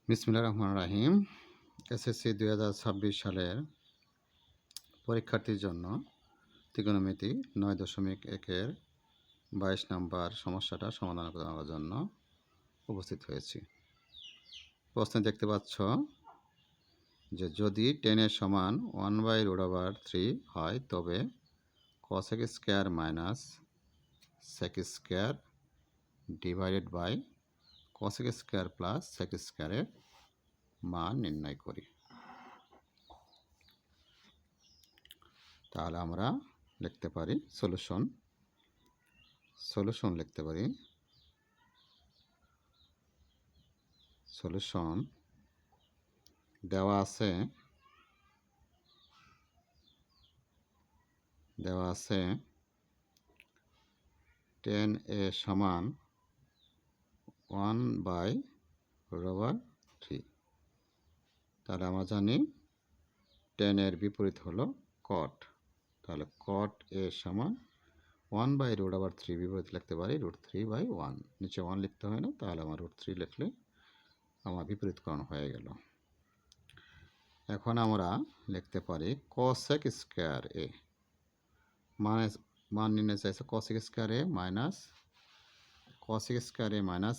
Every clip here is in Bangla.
বিসমিল্লাহির রহমানির রহিম। এসএসসি 2026 সালের পরীক্ষার্থীর জন্য ত্রিকোণমিতি 9.1-এর 22 নম্বর সমস্যাটা সমাধান করার জন্য উপস্থিত হয়েছি। প্রশ্নে দেখতে পাচ্ছ যে যদি 10 এর সমান 1/√3 হয় তবে cosec square minus sec square divided by cosec square plus sec স্কয়ারের মান নির্ণয় করি। তাহলে আমরা লিখতে পারি সলিউশন লিখতে পারি সলিউশন দেওয়া আছে 10 এ সমান 1/√3। তাহলে আমরা জানি 10 এর বিপরীত হলো cot। তাহলে cot এ সমান 1/√3 বিপরীত লিখতে পারি √3/1। নিচে 1 লিখতে হয় না, তাহলে আমার √3 লিখলে আমার বিপরীতকরণ হয়ে গেল। এখন আমরা লিখতে পারি cosec স্কয়ার এ মান নির্ণয় চাইছে cosec square A minus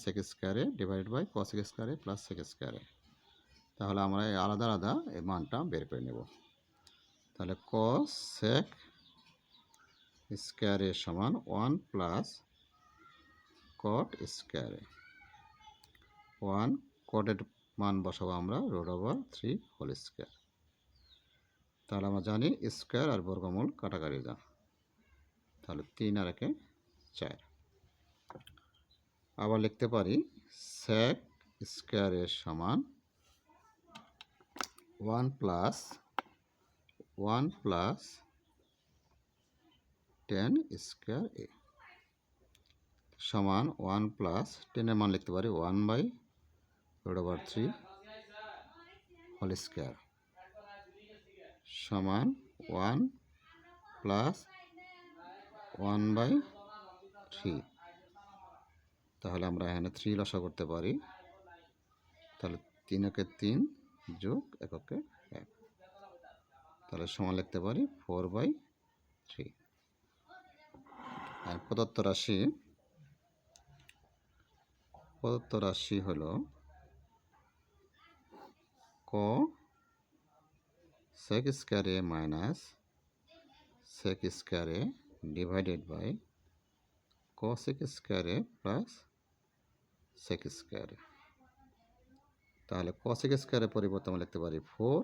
sec square A divided by cosec square A plus sec square A. তাহলে আমরা আলাদা আলাদা এই মানটা বের করে নেব। তাহলে cosec স্কয়ার এ সমান 1 প্লাস cot স্কয়ার এ 1 cot এর মান বসাবো আমরা √3 হোল স্কয়ার। তাহলে আমরা জানি স্কয়ার আর বর্গমূল কাটাকাটি যায়, তাহলে 3 আর 1 4। আবার লিখতে পারি sec স্কয়ার এর সমান 1 প্লাস 10 স্কয়ার এ সমান 1 প্লাস 10 এর মান লিখতে পারি 1/√3 হোল স্কয়ার সমান 1 প্লাস 1/3। তাহলে আমরা এখানে 3 লসা করতে পারি। তাহলে 3 একে 3 যোগ 1 একে 1, তাহলে সমান লিখতে পারি 4/3। আর প্রদত্ত রাশি হলো cosec square A minus sec square A divided by cosec square A plus sec square A. তাহলে cosec স্কয়ারের পরিবর্তে আমরা লিখতে পারি 4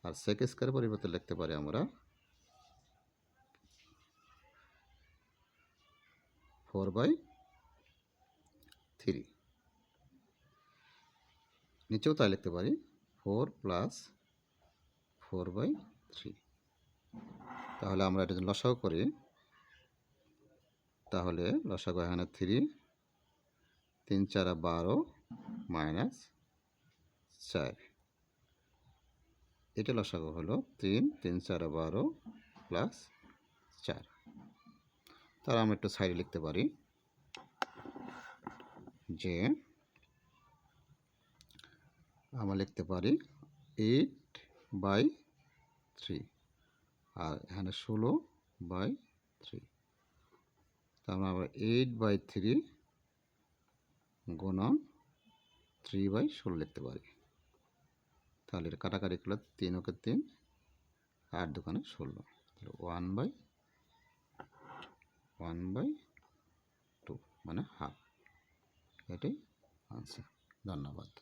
আর sec স্কয়ারের পরিবর্তে লিখতে পারি আমরা 4/3। নিচেও তাই লিখতে পারি 4 প্লাস 4/3। তাহলে আমরা এটা লসাগু করি, তাহলে লসাগু এখানে 3 3 4 12 মাইনাস 4, এটা লসাগু হলো 3 3 4 12 প্লাস 4। তাহলে আমরা একটু সাইডে লিখতে পারি যে আমরা লিখতে পারি 8/3 আর এখানে 16/3। তাহলে আমরা 8/3 গুণন 3/16 লিখতে পারি। তাহলে এটা কাটাকাটি করলে 3 ওকে 3 8 দুগুণে 16, 1/2 মানে হাফ। এটাই আনসার। ধন্যবাদ।